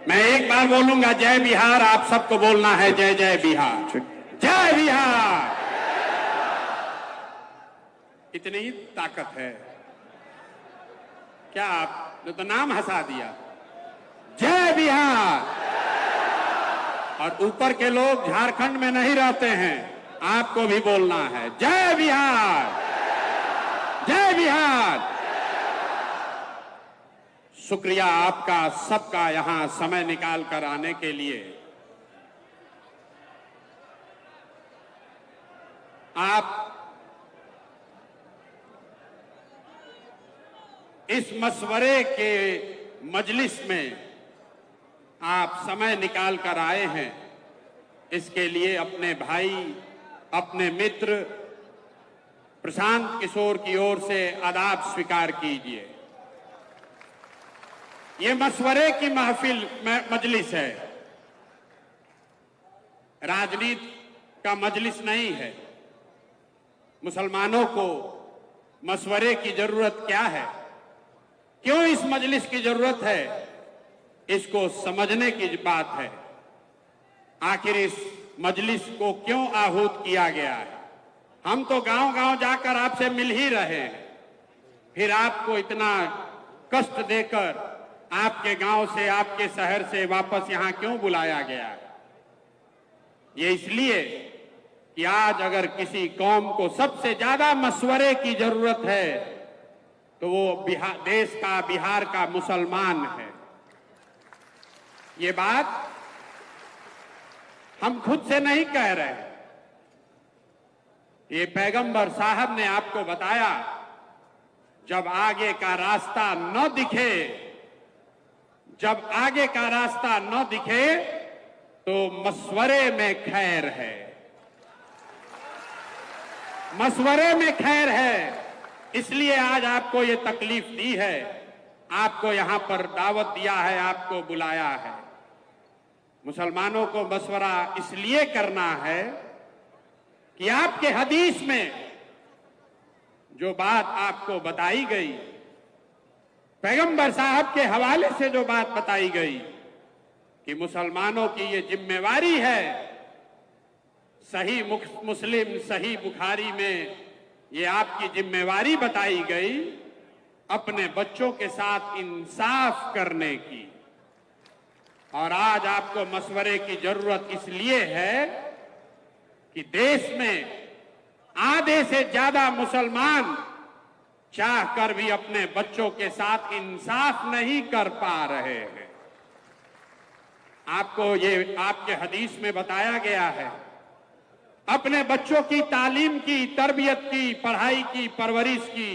मैं एक बार बोलूंगा जय बिहार, आप सबको बोलना है जय जय बिहार, जय बिहार। इतनी ही ताकत है क्या? आपने तो नाम हंसा दिया, जय बिहार। और ऊपर के लोग झारखंड में नहीं रहते हैं, आपको भी बोलना है जय बिहार, जय बिहार। शुक्रिया आपका सबका यहां समय निकाल कर आने के लिए। आप इस मशवरे के मजलिस में आप समय निकाल कर आए हैं, इसके लिए अपने भाई, अपने मित्र प्रशांत किशोर की ओर से आदाब स्वीकार कीजिए। ये मशवरे की महफिल मजलिस है, राजनीति का मजलिस नहीं है। मुसलमानों को मशवरे की जरूरत क्या है, क्यों इस मजलिस की जरूरत है, इसको समझने की बात है। आखिर इस मजलिस को क्यों आहूत किया गया है? हम तो गांव-गांव जाकर आपसे मिल ही रहे हैं, फिर आपको इतना कष्ट देकर आपके गांव से, आपके शहर से वापस यहां क्यों बुलाया गया है? ये इसलिए कि आज अगर किसी कौम को सबसे ज्यादा मशवरे की जरूरत है तो वो देश का, बिहार का मुसलमान है। ये बात हम खुद से नहीं कह रहे, ये पैगंबर साहब ने आपको बताया, जब आगे का रास्ता न दिखे, जब आगे का रास्ता न दिखे तो मशवरे में खैर है, मशवरे में खैर है। इसलिए आज आपको ये तकलीफ दी है, आपको यहां पर दावत दिया है, आपको बुलाया है। मुसलमानों को मशवरा इसलिए करना है कि आपके हदीस में जो बात आपको बताई गई, पैगंबर साहब के हवाले से जो बात बताई गई कि मुसलमानों की ये जिम्मेवारी है, सही मुस्लिम, सही बुखारी में ये आपकी जिम्मेवारी बताई गई, अपने बच्चों के साथ इंसाफ करने की। और आज आपको मशवरे की जरूरत इसलिए है कि देश में आधे से ज्यादा मुसलमान चाहकर भी अपने बच्चों के साथ इंसाफ नहीं कर पा रहे हैं। आपको ये आपके हदीस में बताया गया है, अपने बच्चों की तालीम की, तरबियत की, पढ़ाई की, परवरिश की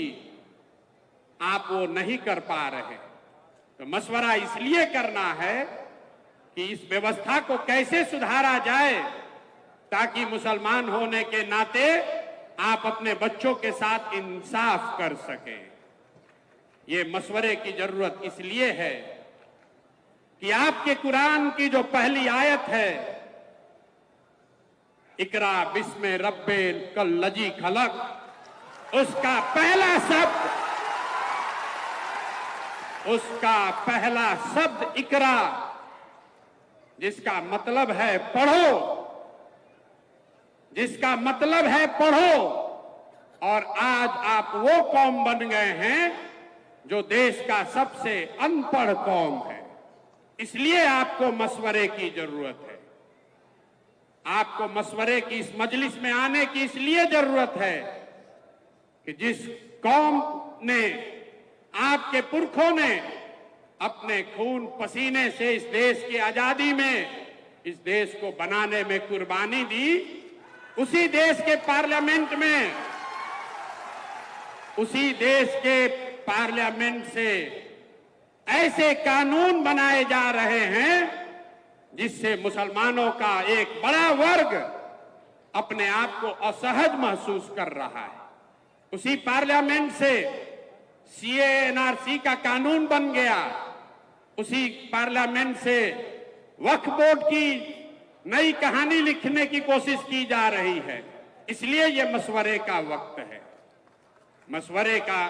आप वो नहीं कर पा रहे। तो मशवरा इसलिए करना है कि इस व्यवस्था को कैसे सुधारा जाए ताकि मुसलमान होने के नाते आप अपने बच्चों के साथ इंसाफ कर सकें। ये मशवरे की जरूरत इसलिए है कि आपके कुरान की जो पहली आयत है, इकरा बिस्मे रब्बिल कल्लजी खलक, उसका पहला शब्द, उसका पहला शब्द इकरा, जिसका मतलब है पढ़ो, जिसका मतलब है पढ़ो। और आज आप वो कौम बन गए हैं जो देश का सबसे अनपढ़ कौम है। इसलिए आपको मशवरे की जरूरत है, आपको मशवरे की इस मजलिस में आने की इसलिए जरूरत है कि जिस कौम ने, आपके पुरखों ने अपने खून पसीने से इस देश की आजादी में, इस देश को बनाने में कुर्बानी दी, उसी देश के पार्लियामेंट में, उसी देश के पार्लियामेंट से ऐसे कानून बनाए जा रहे हैं जिससे मुसलमानों का एक बड़ा वर्ग अपने आप को असहज महसूस कर रहा है। उसी पार्लियामेंट से सीए एनआरसी का कानून बन गया, उसी पार्लियामेंट से वक्फ बोर्ड की नई कहानी लिखने की कोशिश की जा रही है। इसलिए यह मशवरे का वक्त है, मशवरे का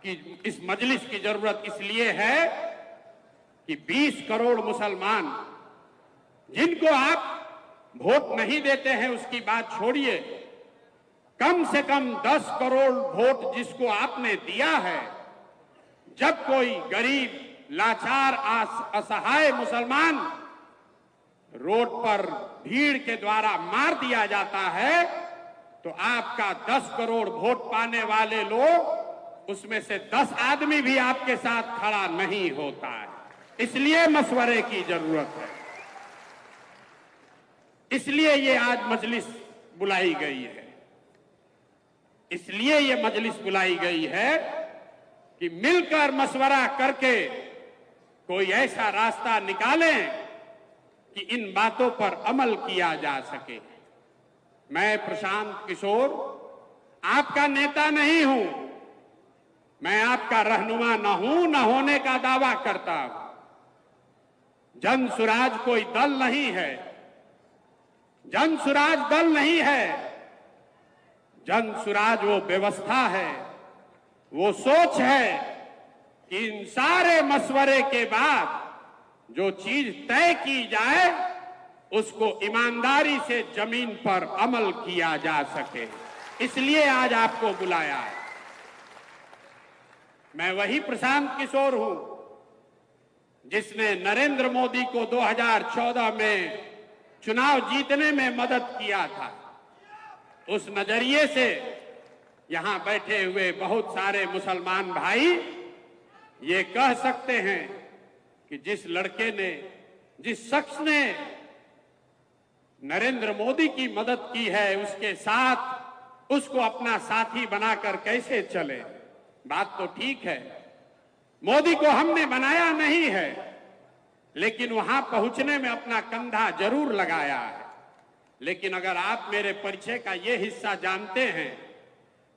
कि इस मजलिस की जरूरत इसलिए है कि 20 करोड़ मुसलमान जिनको आप वोट नहीं देते हैं उसकी बात छोड़िए, कम से कम 10 करोड़ वोट जिसको आपने दिया है, जब कोई गरीब लाचार असहाय मुसलमान रोड पर भीड़ के द्वारा मार दिया जाता है तो आपका 10 करोड़ वोट पाने वाले लोग उसमें से 10 आदमी भी आपके साथ खड़ा नहीं होता है। इसलिए मशवरे की जरूरत है, इसलिए ये आज मजलिस बुलाई गई है, इसलिए ये मजलिस बुलाई गई है कि मिलकर मशवरा करके कोई ऐसा रास्ता निकालें कि इन बातों पर अमल किया जा सके। मैं प्रशांत किशोर आपका नेता नहीं हूं, मैं आपका रहनुमा न हूं, न होने का दावा करता हूं। जन सुराज कोई दल नहीं है, जन सुराज दल नहीं है, जन सुराज वो व्यवस्था है, वो सोच है कि इन सारे मशवरे के बाद जो चीज तय की जाए उसको ईमानदारी से जमीन पर अमल किया जा सके, इसलिए आज आपको बुलाया है। मैं वही प्रशांत किशोर हूं जिसने नरेंद्र मोदी को 2014 में चुनाव जीतने में मदद किया था। उस नजरिए से यहां बैठे हुए बहुत सारे मुसलमान भाई ये कह सकते हैं कि जिस लड़के ने, जिस शख्स ने नरेंद्र मोदी की मदद की है उसके साथ उसको अपना साथी बनाकर कैसे चले। बात तो ठीक है, मोदी को हमने बनाया नहीं है, लेकिन वहां पहुंचने में अपना कंधा जरूर लगाया है। लेकिन अगर आप मेरे परिचय का ये हिस्सा जानते हैं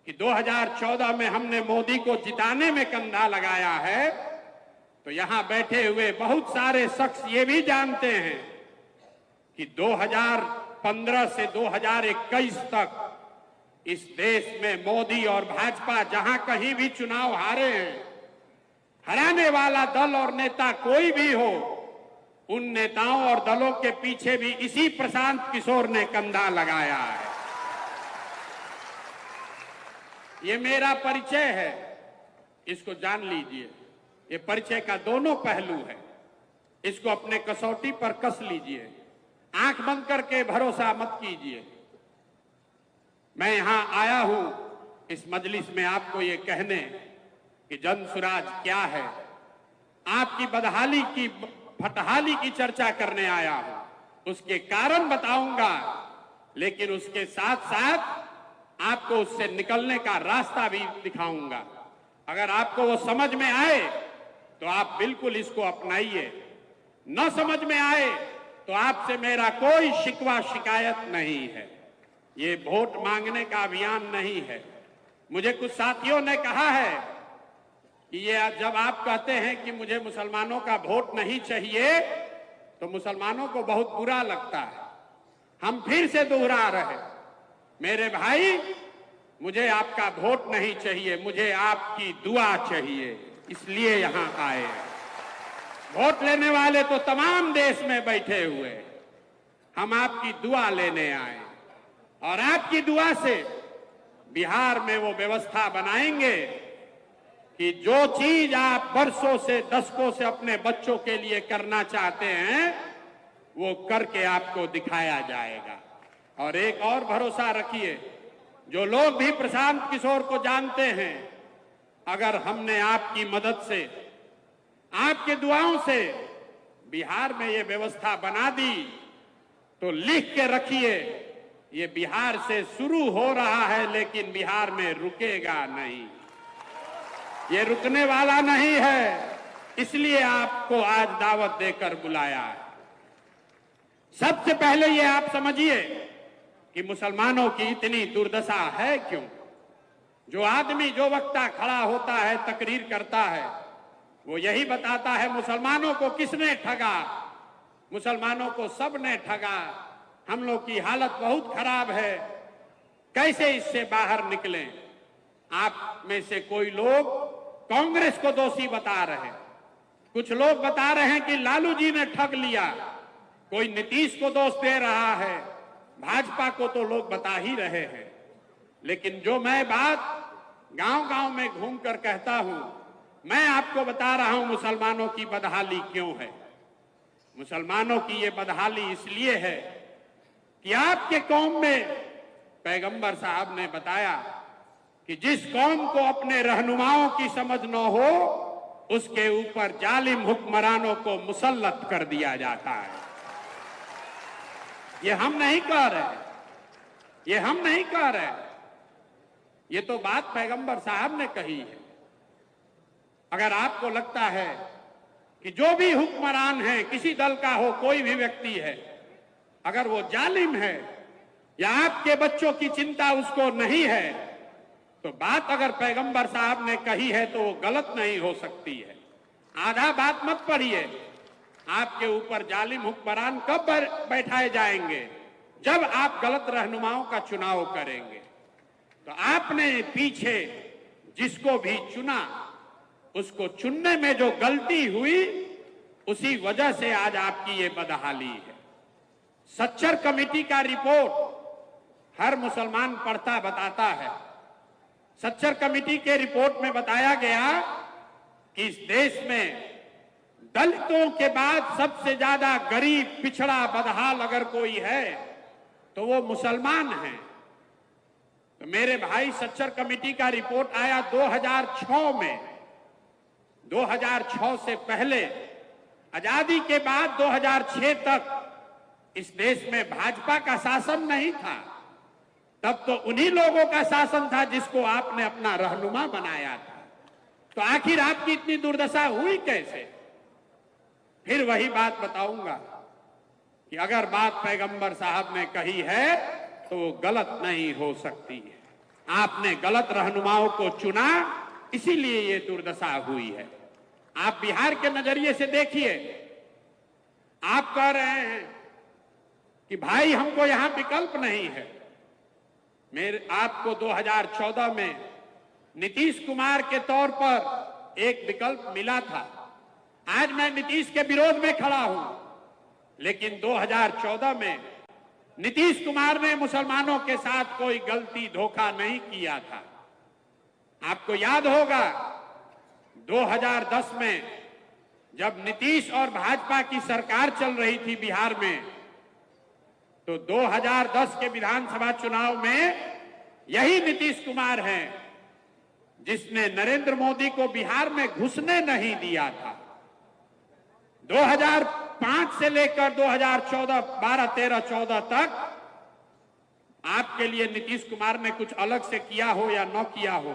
कि 2014 में हमने मोदी को जिताने में कंधा लगाया है, तो यहां बैठे हुए बहुत सारे शख्स ये भी जानते हैं कि 2015 से 2021 तक इस देश में मोदी और भाजपा जहां कहीं भी चुनाव हारे हैं, हराने वाला दल और नेता कोई भी हो, उन नेताओं और दलों के पीछे भी इसी प्रशांत किशोर ने कंधा लगाया है। ये मेरा परिचय है, इसको जान लीजिए। ये परिचय का दोनों पहलू है, इसको अपने कसौटी पर कस लीजिए, आंख बंद करके भरोसा मत कीजिए। मैं यहां आया हूं इस मजलिस में आपको ये कहने कि जन सुराज क्या है, आपकी बदहाली की फटहाली की चर्चा करने आया हूं। उसके कारण बताऊंगा, लेकिन उसके साथ साथ आपको उससे निकलने का रास्ता भी दिखाऊंगा। अगर आपको वो समझ में आए तो आप बिल्कुल इसको अपनाइए, न समझ में आए तो आपसे मेरा कोई शिकवा शिकायत नहीं है। ये वोट मांगने का अभियान नहीं है। मुझे कुछ साथियों ने कहा है कि ये जब आप कहते हैं कि मुझे मुसलमानों का वोट नहीं चाहिए तो मुसलमानों को बहुत बुरा लगता है। हम फिर से दोहरा रहे, मेरे भाई, मुझे आपका वोट नहीं चाहिए, मुझे आपकी दुआ चाहिए, इसलिए यहां आए। वोट लेने वाले तो तमाम देश में बैठे हुए, हम आपकी दुआ लेने आए और आपकी दुआ से बिहार में वो व्यवस्था बनाएंगे कि जो चीज आप वर्षों से, दशकों से अपने बच्चों के लिए करना चाहते हैं वो करके आपको दिखाया जाएगा। और एक और भरोसा रखिए, जो लोग भी प्रशांत किशोर को जानते हैं, अगर हमने आपकी मदद से, आपके दुआओं से बिहार में ये व्यवस्था बना दी तो लिख के रखिए, ये बिहार से शुरू हो रहा है लेकिन बिहार में रुकेगा नहीं, ये रुकने वाला नहीं है। इसलिए आपको आज दावत देकर बुलाया है। सबसे पहले ये आप समझिए कि मुसलमानों की इतनी दुर्दशा है क्यों। जो आदमी, जो वक्ता खड़ा होता है, तकरीर करता है, वो यही बताता है मुसलमानों को किसने ठगा, मुसलमानों को सबने ठगा, हम लोग की हालत बहुत खराब है, कैसे इससे बाहर निकलें। आप में से कोई लोग कांग्रेस को दोषी बता रहे हैं, कुछ लोग बता रहे हैं कि लालू जी ने ठग लिया, कोई नीतीश को दोष दे रहा है, भाजपा को तो लोग बता ही रहे हैं। लेकिन जो मैं बात गांव-गांव में घूमकर कहता हूं, मैं आपको बता रहा हूं मुसलमानों की बदहाली क्यों है। मुसलमानों की ये बदहाली इसलिए है कि आपके कौम में पैगंबर साहब ने बताया कि जिस कौम को अपने रहनुमाओं की समझ न हो, उसके ऊपर जालिम हुक्मरानों को मुसल्लत कर दिया जाता है। ये हम नहीं कह रहे, ये हम नहीं कह रहे, ये तो बात पैगंबर साहब ने कही है। अगर आपको लगता है कि जो भी हुक्मरान है, किसी दल का हो, कोई भी व्यक्ति है, अगर वो जालिम है या आपके बच्चों की चिंता उसको नहीं है, तो बात अगर पैगंबर साहब ने कही है तो वो गलत नहीं हो सकती है। आधा बात मत पढ़िए। आपके ऊपर जालिम हुक्मरान कब बैठाए जाएंगे? जब आप गलत रहनुमाओं का चुनाव करेंगे। तो आपने पीछे जिसको भी चुना, उसको चुनने में जो गलती हुई, उसी वजह से आज आपकी ये बदहाली है। सच्चर कमेटी का रिपोर्ट हर मुसलमान पढ़ता बताता है। सच्चर कमेटी के रिपोर्ट में बताया गया कि इस देश में दलितों के बाद सबसे ज्यादा गरीब, पिछड़ा, बदहाल अगर कोई है तो वो मुसलमान हैं। तो मेरे भाई, सच्चर कमेटी का रिपोर्ट आया 2006 में। 2006 से पहले, आजादी के बाद 2006 तक इस देश में भाजपा का शासन नहीं था। तब तो उन्हीं लोगों का शासन था जिसको आपने अपना रहनुमा बनाया था। तो आखिर आपकी इतनी दुर्दशा हुई कैसे? फिर वही बात बताऊंगा कि अगर बात पैगंबर साहब ने कही है तो वो गलत नहीं हो सकती है। आपने गलत रहनुमाओं को चुना, इसीलिए ये दुर्दशा हुई है। आप बिहार के नजरिए से देखिए। आप कह रहे हैं कि भाई हमको यहां विकल्प नहीं है। आपको 2014 में नीतीश कुमार के तौर पर एक विकल्प मिला था। आज मैं नीतीश के विरोध में खड़ा हूं, लेकिन 2014 में नीतीश कुमार ने मुसलमानों के साथ कोई गलती, धोखा नहीं किया था। आपको याद होगा 2010 में जब नीतीश और भाजपा की सरकार चल रही थी बिहार में, तो 2010 के विधानसभा चुनाव में यही नीतीश कुमार हैं जिसने नरेंद्र मोदी को बिहार में घुसने नहीं दिया था। 2005 से लेकर 2014, 12, 13, 14 तक आपके लिए नीतीश कुमार ने कुछ अलग से किया हो या न किया हो,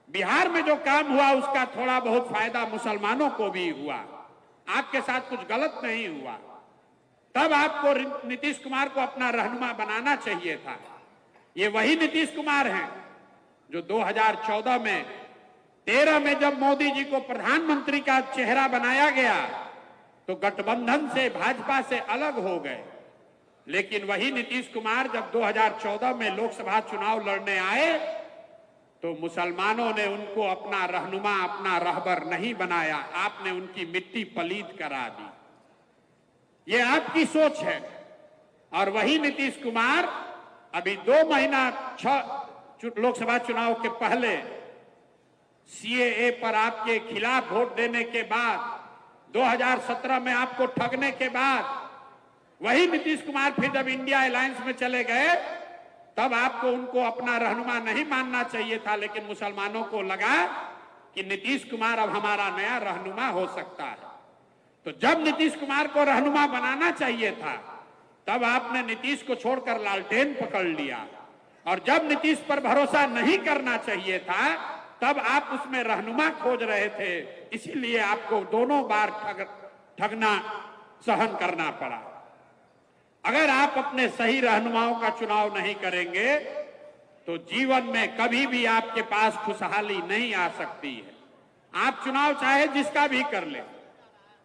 बिहार में जो काम हुआ उसका थोड़ा बहुत फायदा मुसलमानों को भी हुआ। आपके साथ कुछ गलत नहीं हुआ। तब आपको नीतीश कुमार को अपना रहनुमा बनाना चाहिए था। ये वही नीतीश कुमार हैं जो 2014 में, 13 में जब मोदी जी को प्रधानमंत्री का चेहरा बनाया गया तो गठबंधन से, भाजपा से अलग हो गए। लेकिन वही नीतीश कुमार जब 2014 में लोकसभा चुनाव लड़ने आए तो मुसलमानों ने उनको अपना रहनुमा, अपना रहबर नहीं बनाया। आपने उनकी मिट्टी पलीद करा दी। ये आपकी सोच है। और वही नीतीश कुमार अभी 2 महीना 6 लोकसभा चुनाव के पहले सीएए पर आपके खिलाफ वोट देने के बाद, 2017 में आपको ठगने के बाद, वही नीतीश कुमार फिर जब इंडिया अलायंस में चले गए तब आपको उनको अपना रहनुमा नहीं मानना चाहिए था। लेकिन मुसलमानों को लगा कि नीतीश कुमार अब हमारा नया रहनुमा हो सकता है। तो जब नीतीश कुमार को रहनुमा बनाना चाहिए था तब आपने नीतीश को छोड़कर लालटेन पकड़ लिया। और जब नीतीश पर भरोसा नहीं करना चाहिए था तब आप उसमें रहनुमा खोज रहे थे। इसीलिए आपको दोनों बार ठगना सहन करना पड़ा। अगर आप अपने सही रहनुमाओं का चुनाव नहीं करेंगे तो जीवन में कभी भी आपके पास खुशहाली नहीं आ सकती है। आप चुनाव चाहे जिसका भी कर ले।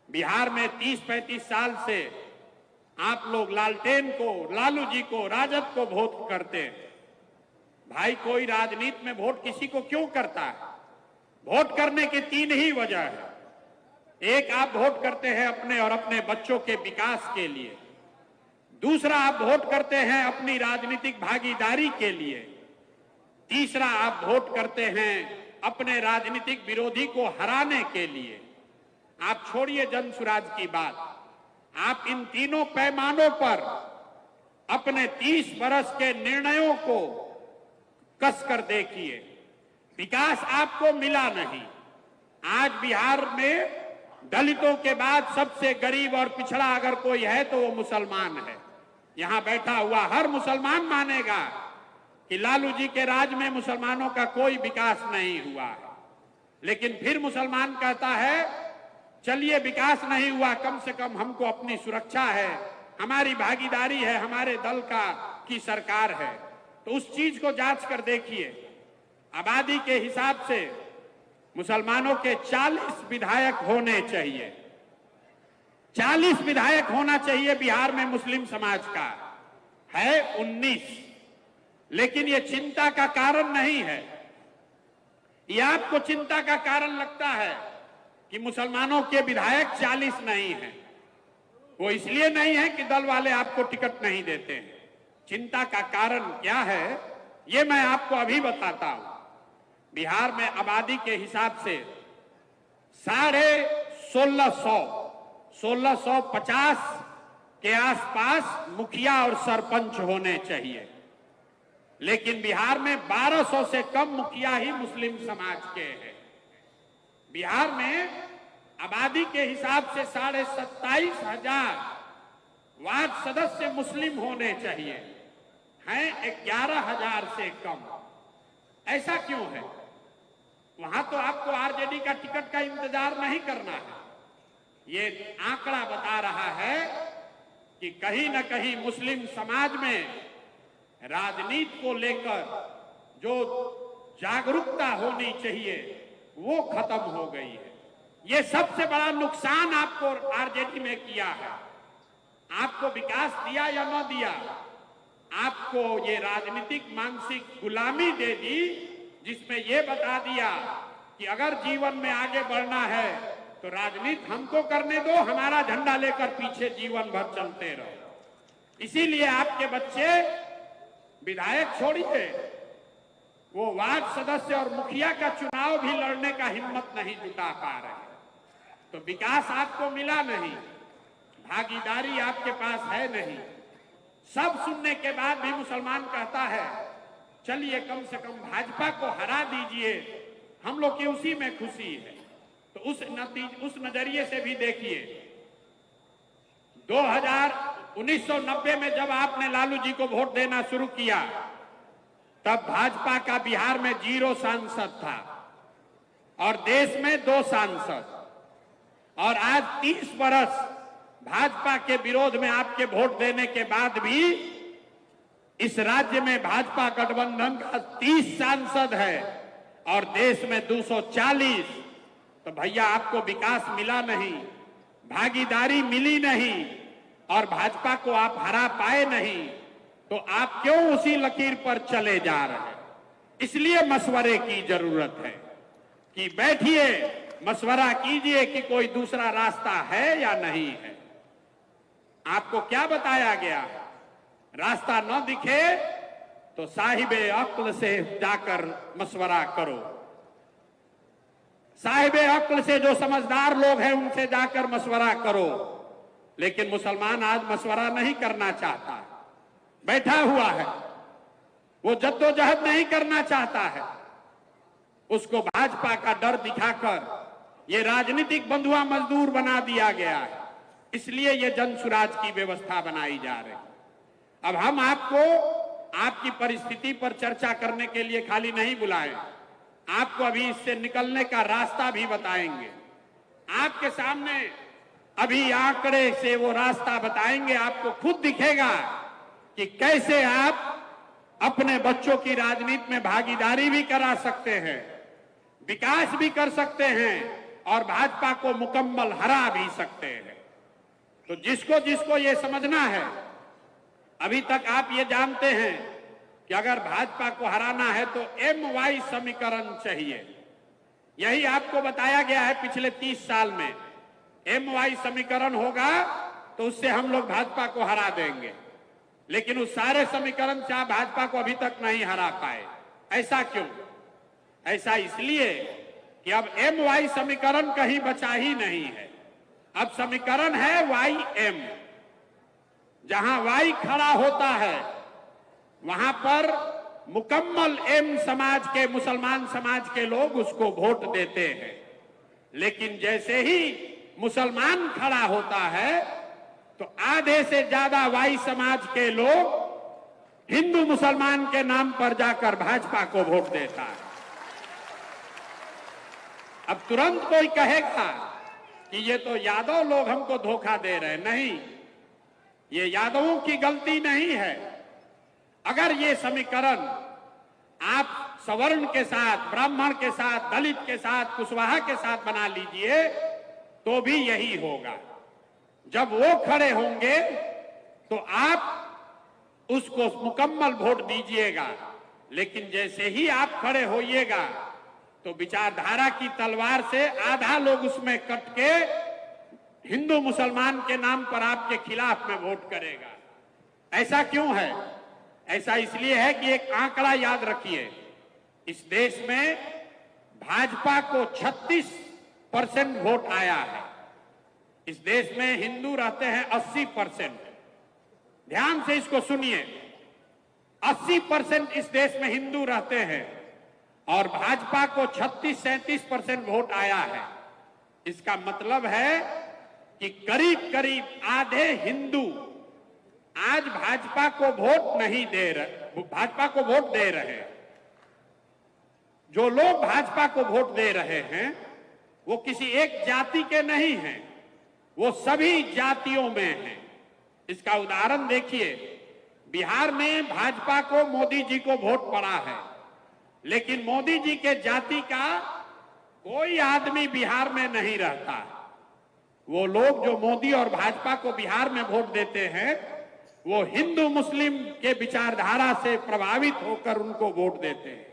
बिहार में 30-35 साल से आप लोग लालटेन को, लालू जी को, राजद को वोट करते हैं। भाई, कोई राजनीति में वोट किसी को क्यों करता है? वोट करने की 3 ही वजह है। एक, आप वोट करते हैं अपने और अपने बच्चों के विकास के लिए। दूसरा, आप वोट करते हैं अपनी राजनीतिक भागीदारी के लिए। तीसरा, आप वोट करते हैं अपने राजनीतिक विरोधी को हराने के लिए। आप छोड़िए जन सुराज की बात, आप इन तीनों पैमानों पर अपने 30 वर्ष के निर्णयों को कसकर देखिए। विकास आपको मिला नहीं। आज बिहार में दलितों के बाद सबसे गरीब और पिछड़ा अगर कोई है तो वो मुसलमान है। यहां बैठा हुआ हर मुसलमान मानेगा कि लालू जी के राज में मुसलमानों का कोई विकास नहीं हुआ है। लेकिन फिर मुसलमान कहता है चलिए विकास नहीं हुआ, कम से कम हमको अपनी सुरक्षा है, हमारी भागीदारी है, हमारे दल की सरकार है। तो उस चीज को जांच कर देखिए। आबादी के हिसाब से मुसलमानों के 40 विधायक होने चाहिए। 40 विधायक होना चाहिए बिहार में मुस्लिम समाज का, है 19। लेकिन ये चिंता का कारण नहीं है। ये आपको चिंता का कारण लगता है कि मुसलमानों के विधायक 40 नहीं हैं। वो इसलिए नहीं है कि दल वाले आपको टिकट नहीं देते हैं। चिंता का कारण क्या है ये मैं आपको अभी बताता हूं। बिहार में आबादी के हिसाब से 1650 के आसपास मुखिया और सरपंच होने चाहिए। लेकिन बिहार में 1200 से कम मुखिया ही मुस्लिम समाज के हैं। बिहार में आबादी के हिसाब से 27,500 वार्ड सदस्य मुस्लिम होने चाहिए, हैं 11,000 से कम। ऐसा क्यों है? वहां तो आपको आरजेडी का टिकट का इंतजार नहीं करना है। ये आंकड़ा बता रहा है कि कहीं न कहीं मुस्लिम समाज में राजनीति को लेकर जो जागरूकता होनी चाहिए वो खत्म हो गई है। ये सबसे बड़ा नुकसान आपको आरजेडी में किया है। आपको विकास दिया या न दिया, आपको ये राजनीतिक मानसिक गुलामी दे दी, जिसमें ये बता दिया कि अगर जीवन में आगे बढ़ना है तो राजनीति हमको करने दो, हमारा झंडा लेकर पीछे जीवन भर चलते रहो। इसीलिए आपके बच्चे विधायक छोड़िए, वो वार्ड सदस्य और मुखिया का चुनाव भी लड़ने का हिम्मत नहीं जुटा पा रहे। तो विकास आपको मिला नहीं, भागीदारी आपके पास है नहीं। सब सुनने के बाद भी मुसलमान कहता है चलिए कम से कम भाजपा को हरा दीजिए, हम लोग की उसी में खुशी है। तो उस नजरिए से भी देखिए, 1990 में जब आपने लालू जी को वोट देना शुरू किया तब भाजपा का बिहार में 0 सांसद था और देश में 2 सांसद। और आज 30 वर्ष भाजपा के विरोध में आपके वोट देने के बाद भी इस राज्य में भाजपा गठबंधन का 30 सांसद है और देश में 240। तो भैया आपको विकास मिला नहीं, भागीदारी मिली नहीं और भाजपा को आप हरा पाए नहीं, तो आप क्यों उसी लकीर पर चले जा रहे हैं? इसलिए मशवरे की जरूरत है कि बैठिए, मशवरा कीजिए कि कोई दूसरा रास्ता है या नहीं है। आपको क्या बताया गया? रास्ता न दिखे तो साहिबे अक्ल से जाकर मशवरा करो। साहिबे अक्ल से जो समझदार लोग हैं उनसे जाकर मशवरा करो। लेकिन मुसलमान आज मशवरा नहीं करना चाहता, बैठा हुआ है, वो जद्दोजहद नहीं करना चाहता है। उसको भाजपा का डर दिखाकर ये राजनीतिक बंधुआ मजदूर बना दिया गया है। इसलिए ये जनसुराज की व्यवस्था बनाई जा रही है। अब हम आपको आपकी परिस्थिति पर चर्चा करने के लिए खाली नहीं बुलाए, आपको अभी इससे निकलने का रास्ता भी बताएंगे। आपके सामने अभी आंकड़े से वो रास्ता बताएंगे, आपको खुद दिखेगा कि कैसे आप अपने बच्चों की राजनीति में भागीदारी भी करा सकते हैं, विकास भी कर सकते हैं और भाजपा को मुकम्मल हरा भी सकते हैं। तो जिसको जिसको ये समझना है, अभी तक आप ये जानते हैं कि अगर भाजपा को हराना है तो MY समीकरण चाहिए। यही आपको बताया गया है पिछले 30 साल में MY समीकरण होगा तो उससे हम लोग भाजपा को हरा देंगे, लेकिन उस सारे समीकरण से आप भाजपा को अभी तक नहीं हरा पाए। ऐसा क्यों? ऐसा इसलिए कि अब MY समीकरण कहीं बचा ही नहीं है। अब समीकरण है YM। जहां Y खड़ा होता है वहां पर मुकम्मल M समाज के, मुसलमान समाज के लोग उसको वोट देते हैं। लेकिन जैसे ही मुसलमान खड़ा होता है तो आधे से ज्यादा Y समाज के लोग हिंदू मुसलमान के नाम पर जाकर भाजपा को वोट देता है। अब तुरंत कोई कहेगा कि ये तो यादव लोग हमको धोखा दे रहे हैं। नहीं, ये यादवों की गलती नहीं है। अगर ये समीकरण आप सवर्ण के साथ, ब्राह्मण के साथ, दलित के साथ, कुशवाहा के साथ बना लीजिए तो भी यही होगा। जब वो खड़े होंगे तो आप उसको मुकम्मल वोट दीजिएगा, लेकिन जैसे ही आप खड़े होइएगा तो विचारधारा की तलवार से आधा लोग उसमें कट के हिंदू मुसलमान के नाम पर आपके खिलाफ में वोट करेगा। ऐसा क्यों है? ऐसा इसलिए है कि एक आंकड़ा याद रखिए, इस देश में भाजपा को 36% वोट आया है। इस देश में हिंदू रहते हैं 80%। ध्यान से इसको सुनिए, 80% इस देश में हिंदू रहते हैं और भाजपा को 36-37% वोट आया है। इसका मतलब है कि करीब करीब आधे हिंदू आज भाजपा को वोट नहीं दे रहे, भाजपा को वोट दे रहे हैं। जो लोग भाजपा को वोट दे रहे हैं वो किसी एक जाति के नहीं हैं, वो सभी जातियों में हैं। इसका उदाहरण देखिए, बिहार में भाजपा को मोदी जी को वोट पड़ा है, लेकिन मोदी जी के जाति का कोई आदमी बिहार में नहीं रहता। वो लोग जो मोदी और भाजपा को बिहार में वोट देते हैं वो हिंदू मुस्लिम के विचारधारा से प्रभावित होकर उनको वोट देते हैं।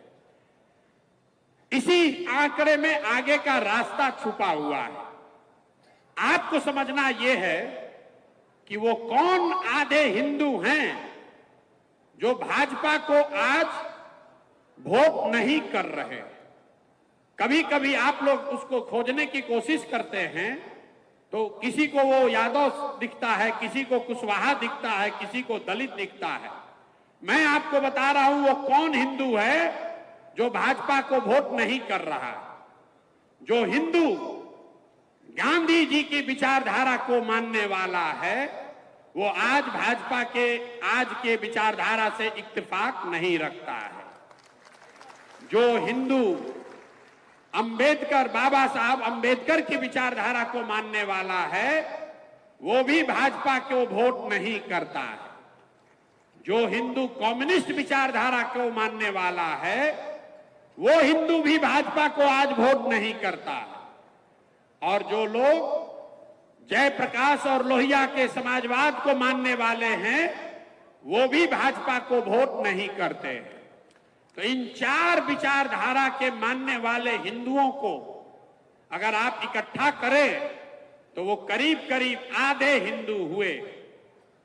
इसी आंकड़े में आगे का रास्ता छुपा हुआ है। आपको समझना यह है कि वो कौन आधे हिंदू हैं जो भाजपा को आज वोट नहीं कर रहे। कभी कभी आप लोग उसको खोजने की कोशिश करते हैं तो किसी को वो यादव दिखता है, किसी को कुशवाहा दिखता है, किसी को दलित दिखता है। मैं आपको बता रहा हूं वो कौन हिंदू है जो भाजपा को वोट नहीं कर रहा। जो हिंदू गांधी जी की विचारधारा को मानने वाला है वो आज भाजपा के आज के विचारधारा से इत्तेफाक नहीं रखता है। जो हिंदू अंबेडकर, बाबा साहब अंबेडकर की विचारधारा को मानने वाला है वो भी भाजपा को वोट नहीं करता है। जो हिंदू कम्युनिस्ट विचारधारा को मानने वाला है वो हिंदू भी भाजपा को आज वोट नहीं करता है। और जो लोग जयप्रकाश और लोहिया के समाजवाद को मानने वाले हैं वो भी भाजपा को वोट नहीं करते हैं। तो इन चार विचारधारा के मानने वाले हिंदुओं को अगर आप इकट्ठा करें तो वो करीब करीब आधे हिंदू हुए।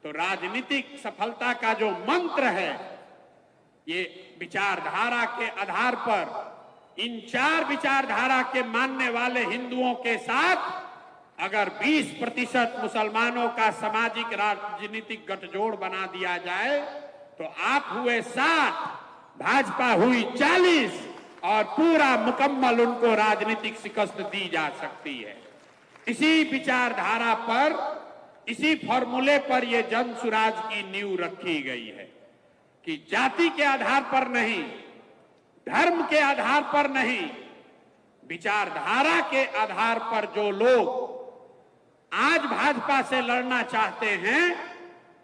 तो राजनीतिक सफलता का जो मंत्र है ये विचारधारा के आधार पर इन चार विचारधारा के मानने वाले हिंदुओं के साथ अगर 20% मुसलमानों का सामाजिक राजनीतिक गठजोड़ बना दिया जाए तो आप हुए 60, भाजपा हुई 40 और पूरा मुकम्मल उनको राजनीतिक शिकस्त दी जा सकती है। इसी विचारधारा पर, इसी फॉर्मूले पर यह जन सुराज की नींव रखी गई है कि जाति के आधार पर नहीं, धर्म के आधार पर नहीं, विचारधारा के आधार पर जो लोग आज भाजपा से लड़ना चाहते हैं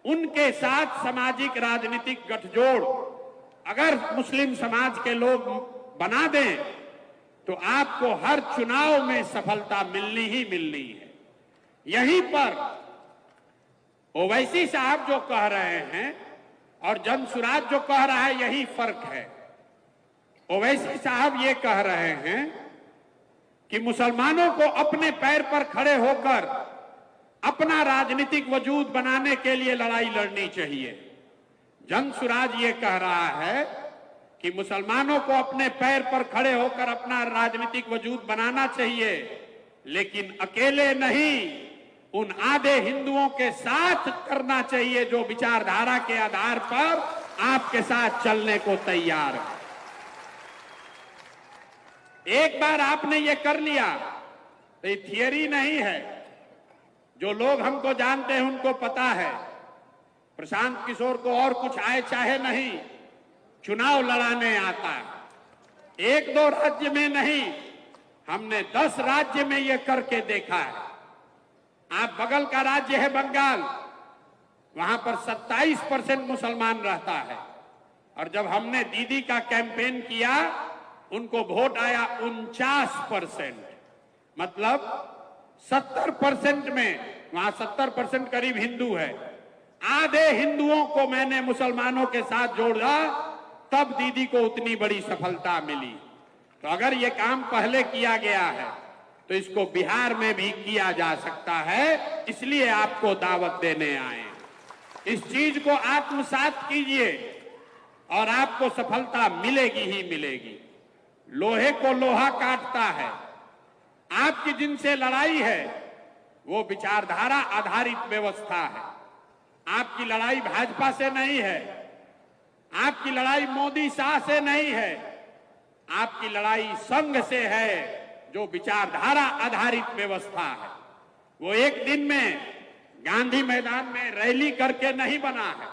उनके साथ सामाजिक राजनीतिक गठजोड़ अगर मुस्लिम समाज के लोग बना दें तो आपको हर चुनाव में सफलता मिलनी ही मिलनी है। यहीं पर ओवैसी साहब जो कह रहे हैं और जनसुराज जो कह रहा है यही फर्क है। ओवैसी साहब ये कह रहे हैं कि मुसलमानों को अपने पैर पर खड़े होकर अपना राजनीतिक वजूद बनाने के लिए लड़ाई लड़नी चाहिए। जन सुराज ये कह रहा है कि मुसलमानों को अपने पैर पर खड़े होकर अपना राजनीतिक वजूद बनाना चाहिए, लेकिन अकेले नहीं, उन आधे हिंदुओं के साथ करना चाहिए जो विचारधारा के आधार पर आपके साथ चलने को तैयार है। एक बार आपने ये कर लिया तो ये थियरी नहीं है। जो लोग हमको जानते हैं उनको पता है, प्रशांत किशोर को और कुछ आए चाहे नहीं, चुनाव लड़ाने आता है। एक दो राज्य में नहीं, हमने 10 राज्य में ये करके देखा है। आप बगल का राज्य है बंगाल, वहां पर 27% मुसलमान रहता है, और जब हमने दीदी का कैंपेन किया उनको वोट आया 49%, मतलब 70% में, वहां 70% करीब हिंदू है। आधे हिंदुओं को मैंने मुसलमानों के साथ जोड़ा, तब दीदी को उतनी बड़ी सफलता मिली। तो अगर ये काम पहले किया गया है तो इसको बिहार में भी किया जा सकता है, इसलिए आपको दावत देने आए। इस चीज को आत्मसात कीजिए और आपको सफलता मिलेगी ही मिलेगी। लोहे को लोहा काटता है। आपकी जिनसे लड़ाई है वो विचारधारा आधारित व्यवस्था है। आपकी लड़ाई भाजपा से नहीं है, आपकी लड़ाई मोदी शाह से नहीं है, आपकी लड़ाई संघ से है जो विचारधारा आधारित व्यवस्था है। वो एक दिन में गांधी मैदान में रैली करके नहीं बना है,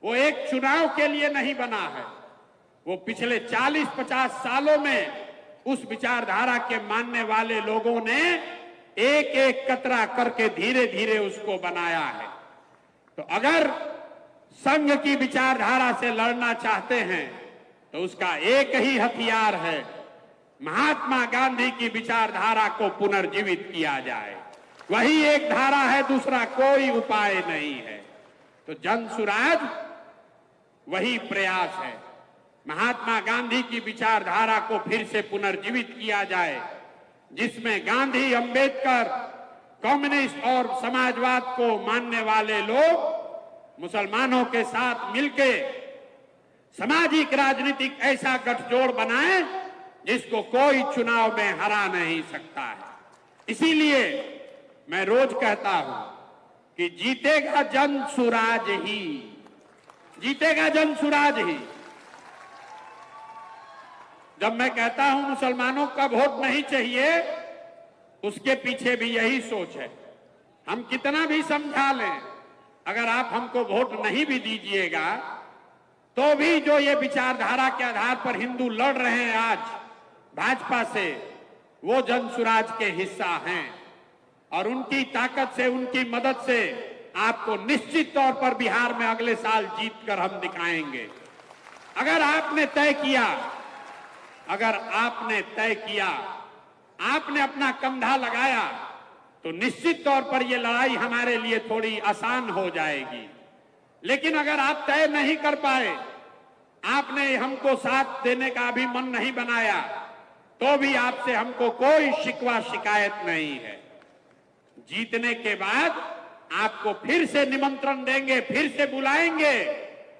वो एक चुनाव के लिए नहीं बना है, वो पिछले 40-50 सालों में उस विचारधारा के मानने वाले लोगों ने एक एक कतरा करके धीरे धीरे उसको बनाया है। तो अगर संघ की विचारधारा से लड़ना चाहते हैं तो उसका एक ही हथियार है, महात्मा गांधी की विचारधारा को पुनर्जीवित किया जाए। वही एक धारा है, दूसरा कोई उपाय नहीं है। तो जन सुराज वही प्रयास है, महात्मा गांधी की विचारधारा को फिर से पुनर्जीवित किया जाए, जिसमें गांधी, अंबेडकर, कम्युनिस्ट और समाजवाद को मानने वाले लोग मुसलमानों के साथ मिलके सामाजिक राजनीतिक ऐसा गठजोड़ बनाए जिसको कोई चुनाव में हरा नहीं सकता है। इसीलिए मैं रोज कहता हूं कि जीतेगा जन सुराज ही, जीतेगा जन सुराज ही। जब मैं कहता हूं मुसलमानों का वोट नहीं चाहिए, उसके पीछे भी यही सोच है। हम कितना भी समझा लें, अगर आप हमको वोट नहीं भी दीजिएगा तो भी जो ये विचारधारा के आधार पर हिंदू लड़ रहे हैं आज भाजपा से, वो जन सुराज के हिस्सा हैं, और उनकी ताकत से, उनकी मदद से आपको निश्चित तौर पर बिहार में अगले साल जीत कर हम दिखाएंगे। अगर आपने तय किया, अगर आपने तय किया, आपने अपना कंधा लगाया, तो निश्चित तौर पर यह लड़ाई हमारे लिए थोड़ी आसान हो जाएगी। लेकिन अगर आप तय नहीं कर पाए, आपने हमको साथ देने का भी मन नहीं बनाया, तो भी आपसे हमको कोई शिकवा शिकायत नहीं है। जीतने के बाद आपको फिर से निमंत्रण देंगे, फिर से बुलाएंगे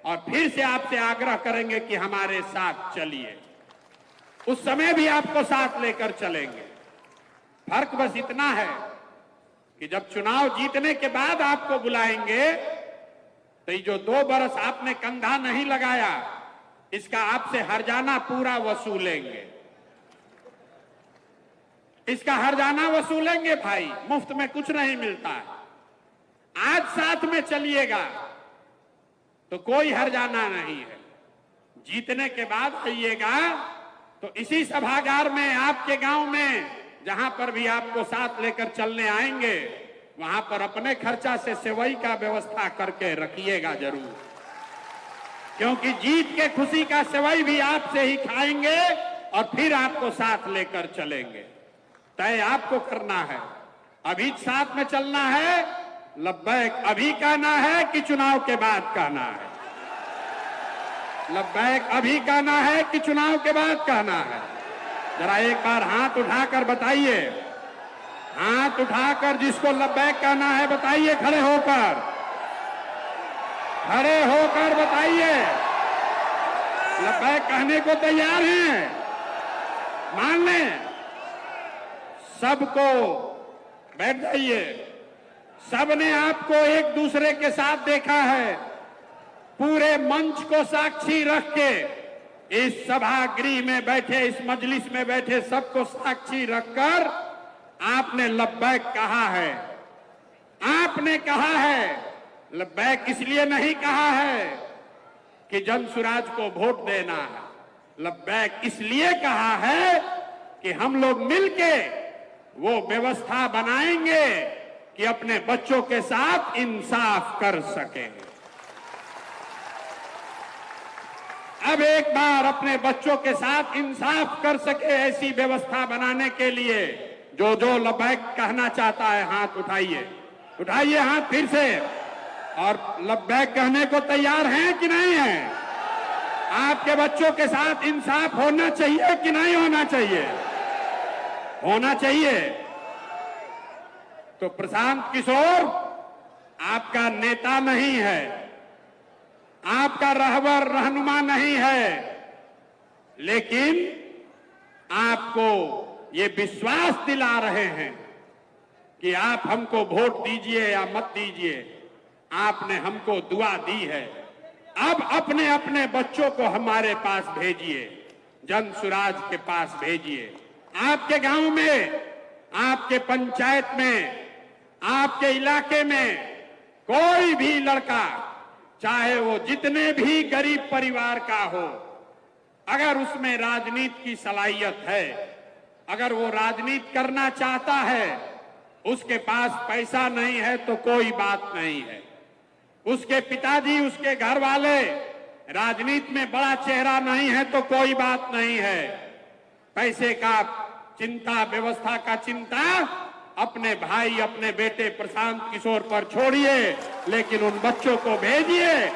और फिर से आपसे आग्रह करेंगे कि हमारे साथ चलिए। उस समय भी आपको साथ लेकर चलेंगे। फर्क बस इतना है कि जब चुनाव जीतने के बाद आपको बुलाएंगे तो ये जो 2 बरस आपने कंधा नहीं लगाया, इसका आपसे हर्जाना पूरा वसूलेंगे, इसका हर्जाना वसूलेंगे भाई। मुफ्त में कुछ नहीं मिलता है। आज साथ में चलिएगा तो कोई हर्जाना नहीं है। जीतने के बाद आइएगा तो इसी सभागार में, आपके गांव में, जहां पर भी आपको साथ लेकर चलने आएंगे, वहां पर अपने खर्चा से सेवई का व्यवस्था करके रखिएगा जरूर, क्योंकि जीत के खुशी का सेवई भी आपसे ही खाएंगे और फिर आपको साथ लेकर चलेंगे। तय आपको करना है। अभी साथ में चलना है, लब्बैक अभी कहना है कि चुनाव के बाद कहना है? लब्बैक अभी कहना है कि चुनाव के बाद कहना है? जरा एक बार हाथ उठाकर बताइए, हाथ उठाकर जिसको लब्बैक कहना है बताइए, खड़े होकर बताइए लब्बैक कहने को तैयार हैं। मान लें सबको, बैठ जाइए। सबने आपको एक दूसरे के साथ देखा है। पूरे मंच को साक्षी रख के इस सभागृह में बैठे, इस मजलिस में बैठे सबको साक्षी रखकर आपने लब्बैक कहा है। आपने कहा है लब्बैक इसलिए नहीं कहा है कि जनसुराज को वोट देना है। लब्बैक इसलिए कहा है कि हम लोग मिलके वो व्यवस्था बनाएंगे कि अपने बच्चों के साथ इंसाफ कर सकें। अब एक बार अपने बच्चों के साथ इंसाफ कर सके ऐसी व्यवस्था बनाने के लिए जो जो लब्बैक कहना चाहता है हाथ उठाइए, उठाइए हाथ फिर से। और लब्बैक कहने को तैयार हैं कि नहीं हैं? आपके बच्चों के साथ इंसाफ होना चाहिए कि नहीं होना चाहिए? होना चाहिए। तो प्रशांत किशोर आपका नेता नहीं है, आपका रहबर रहनुमा नहीं है, लेकिन आपको ये विश्वास दिला रहे हैं कि आप हमको वोट दीजिए या मत दीजिए, आपने हमको दुआ दी है। अब अपने अपने बच्चों को हमारे पास भेजिए, जनसुराज के पास भेजिए। आपके गांव में, आपके पंचायत में, आपके इलाके में कोई भी लड़का, चाहे वो जितने भी गरीब परिवार का हो, अगर उसमें राजनीति की सलाहियत है, अगर वो राजनीति करना चाहता है, उसके पास पैसा नहीं है तो कोई बात नहीं है, उसके पिताजी, उसके घर वाले राजनीति में बड़ा चेहरा नहीं है तो कोई बात नहीं है। पैसे का चिंता, व्यवस्था का चिंता अपने भाई, अपने बेटे प्रशांत किशोर पर छोड़िए, लेकिन उन बच्चों को भेजिए,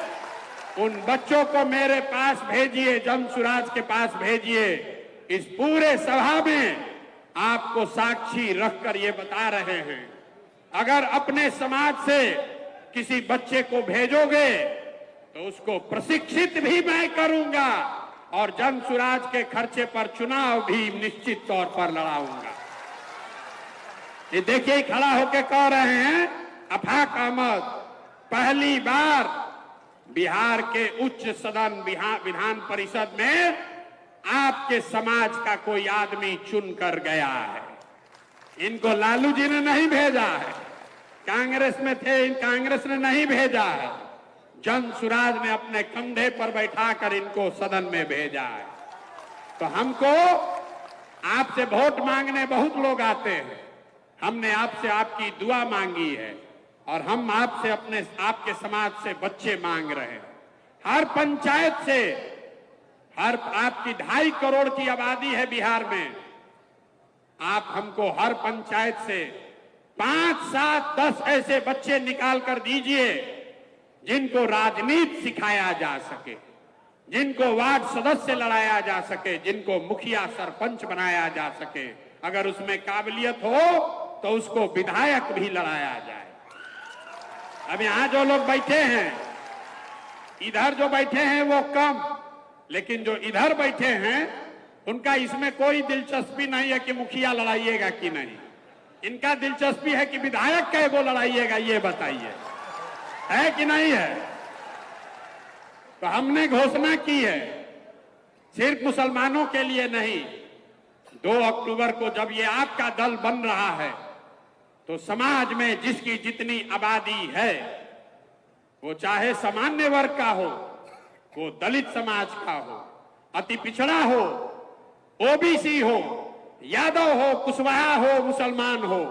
उन बच्चों को मेरे पास भेजिए, जनसुराज के पास भेजिए। इस पूरे सभा में आपको साक्षी रखकर ये बता रहे हैं, अगर अपने समाज से किसी बच्चे को भेजोगे तो उसको प्रशिक्षित भी मैं करूंगा और जनसुराज के खर्चे पर चुनाव भी निश्चित तौर पर लड़ाऊंगा। ये देखिए खड़ा होकर कह रहे हैं अफाक अहमद, पहली बार बिहार के उच्च सदन विधान परिषद में आपके समाज का कोई आदमी चुनकर गया है। इनको लालू जी ने नहीं भेजा है, कांग्रेस में थे, कांग्रेस ने नहीं भेजा है, जनसुराज ने अपने कंधे पर बैठाकर इनको सदन में भेजा है। तो हमको आपसे वोट मांगने बहुत लोग आते हैं, हमने आपसे आपकी दुआ मांगी है और हम आपसे अपने आपके समाज से बच्चे मांग रहे हैं। हर पंचायत से, हर आपकी 2.5 करोड़ की आबादी है बिहार में, आप हमको हर पंचायत से 5, 7, 10 ऐसे बच्चे निकाल कर दीजिए जिनको राजनीति सिखाया जा सके, जिनको वार्ड सदस्य लड़ाया जा सके, जिनको मुखिया सरपंच बनाया जा सके। अगर उसमें काबिलियत हो तो उसको विधायक भी लड़ाया जाए। अब यहां जो लोग बैठे हैं, इधर जो बैठे हैं वो कम, लेकिन जो इधर बैठे हैं उनका इसमें कोई दिलचस्पी नहीं है कि मुखिया लड़ाइएगा कि नहीं। इनका दिलचस्पी है कि विधायक कैगो लड़ाइएगा, ये बताइए, है कि नहीं है? तो हमने घोषणा की है, सिर्फ मुसलमानों के लिए नहीं, 2 अक्टूबर को जब ये आपका दल बन रहा है तो समाज में जिसकी जितनी आबादी है, वो चाहे सामान्य वर्ग का हो, वो दलित समाज का हो, अति पिछड़ा हो, ओबीसी हो, यादव हो, कुशवाहा हो, मुसलमान हो,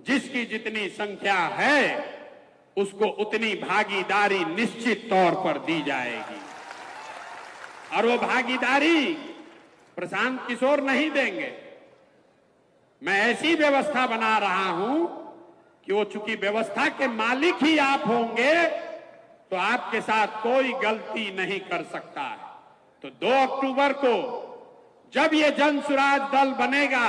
जिसकी जितनी संख्या है उसको उतनी भागीदारी निश्चित तौर पर दी जाएगी। और वो भागीदारी प्रशांत किशोर नहीं देंगे। मैं ऐसी व्यवस्था बना रहा हूं कि वो चूंकि व्यवस्था के मालिक ही आप होंगे तो आपके साथ कोई गलती नहीं कर सकता है। तो 2 अक्टूबर को जब ये जन सुराज दल बनेगा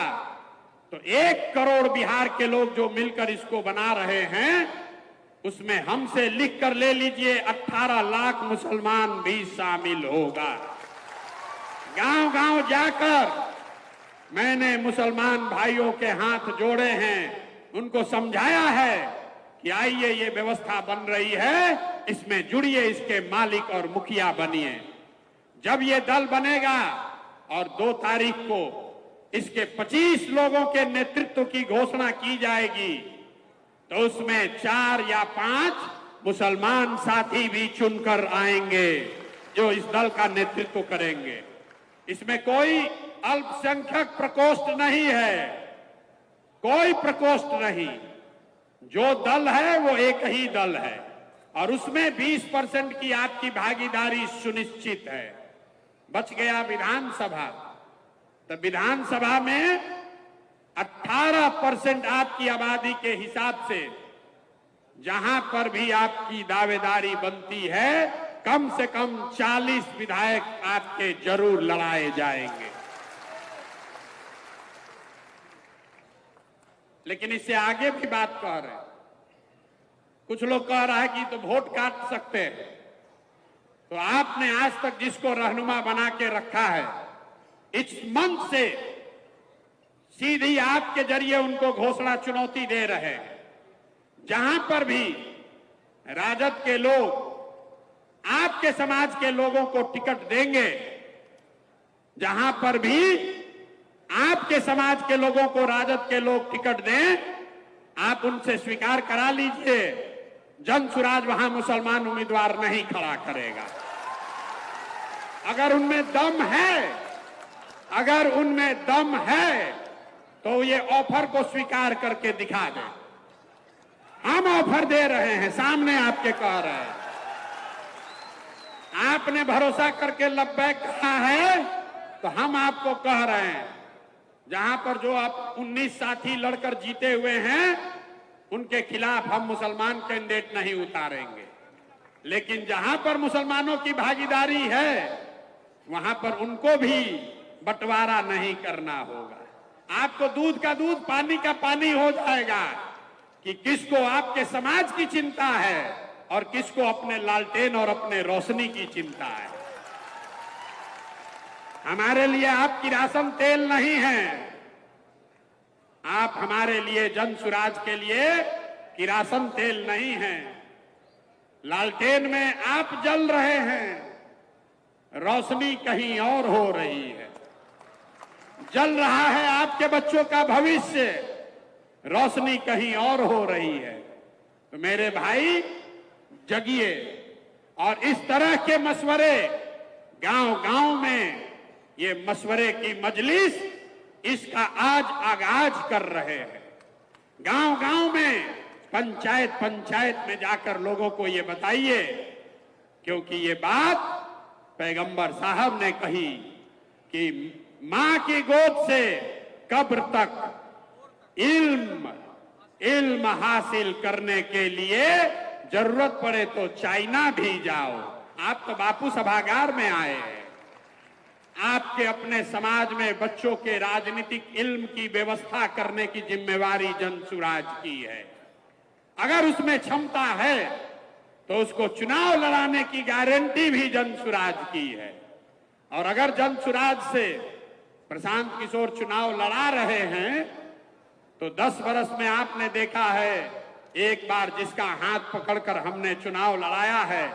तो 1 करोड़ बिहार के लोग जो मिलकर इसको बना रहे हैं, उसमें हमसे लिख कर ले लीजिए 18 लाख मुसलमान भी शामिल होगा। गांव गांव जाकर मैंने मुसलमान भाइयों के हाथ जोड़े हैं, उनको समझाया है कि आइए ये व्यवस्था बन रही है, इसमें जुड़िए, इसके मालिक और मुखिया बनिए। जब ये दल बनेगा और 2 तारीख को इसके 25 लोगों के नेतृत्व की घोषणा की जाएगी, तो उसमें 4 या 5 मुसलमान साथी भी चुनकर आएंगे जो इस दल का नेतृत्व करेंगे। इसमें कोई अल्पसंख्यक प्रकोष्ठ नहीं है, कोई प्रकोष्ठ नहीं। जो दल है वो एक ही दल है और उसमें 20% की आपकी भागीदारी सुनिश्चित है। बच गया विधानसभा, तो विधानसभा में 18% आपकी आबादी के हिसाब से जहां पर भी आपकी दावेदारी बनती है, कम से कम 40 विधायक आपके जरूर लड़ाए जाएंगे। लेकिन इससे आगे भी बात कह रहे हैं। कुछ लोग कह रहा है कि तो वोट काट सकते हैं। तो आपने आज तक जिसको रहनुमा बना के रखा है, इस मंच से सीधी आपके जरिए उनको घोषणा चुनौती दे रहे हैं। जहां पर भी राजद के लोग आपके समाज के लोगों को टिकट देंगे, जहां पर भी आपके समाज के लोगों को राजद के लोग टिकट दें, आप उनसे स्वीकार करा लीजिए, जन सुराज वहां मुसलमान उम्मीदवार नहीं खड़ा करेगा। अगर उनमें दम है, अगर उनमें दम है तो ये ऑफर को स्वीकार करके दिखा दें। हम ऑफर दे रहे हैं, सामने आपके कह रहे हैं। आपने भरोसा करके लब्बैक कहा है, तो हम आपको कह रहे हैं, जहां पर जो आप 19 साथी लड़कर जीते हुए हैं, उनके खिलाफ हम मुसलमान कैंडिडेट नहीं उतारेंगे। लेकिन जहां पर मुसलमानों की भागीदारी है, वहां पर उनको भी बंटवारा नहीं करना होगा। आपको दूध का दूध, पानी का पानी हो जाएगा कि किसको आपके समाज की चिंता है और किसको अपने लालटेन और अपने रोशनी की चिंता है। हमारे लिए आप किरासन तेल नहीं है, आप हमारे लिए जन सुराज के लिए किरासन तेल नहीं है। लालटेन में आप जल रहे हैं, रोशनी कहीं और हो रही है। जल रहा है आपके बच्चों का भविष्य, रोशनी कहीं और हो रही है। तो मेरे भाई जगिए और इस तरह के मशवरे गांव-गांव में, ये मशवरे की मजलिस, इसका आज आगाज कर रहे हैं। गांव-गांव में, पंचायत में जाकर लोगों को ये बताइए, क्योंकि ये बात पैगंबर साहब ने कही कि मां की गोद से कब्र तक इल्म हासिल करने के लिए जरूरत पड़े तो चाइना भी जाओ। आप तो बापू सभागार में आए हैं। आपके अपने समाज में बच्चों के राजनीतिक इल्म की व्यवस्था करने की जिम्मेवारी जन सुराज की है। अगर उसमें क्षमता है तो उसको चुनाव लड़ाने की गारंटी भी जन सुराज की है। और अगर जन सुराज से प्रशांत किशोर चुनाव लड़ा रहे हैं, तो 10 वर्ष में आपने देखा है, एक बार जिसका हाथ पकड़कर हमने चुनाव लड़ाया है,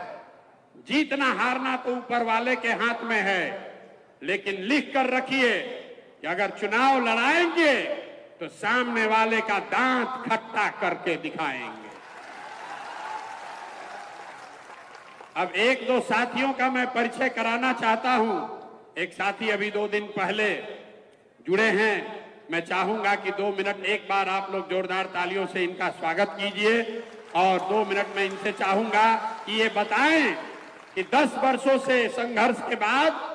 जीतना हारना तो ऊपर वाले के हाथ में है, लेकिन लिख कर रखिए कि अगर चुनाव लड़ाएंगे तो सामने वाले का दांत खट्टा करके दिखाएंगे। अब 1-2 साथियों का मैं परिचय कराना चाहता हूं। एक साथी अभी 2 दिन पहले जुड़े हैं, मैं चाहूंगा कि 2 मिनट एक बार आप लोग जोरदार तालियों से इनका स्वागत कीजिए और 2 मिनट में इनसे चाहूंगा कि ये बताएं कि 10 वर्षों से संघर्ष के बाद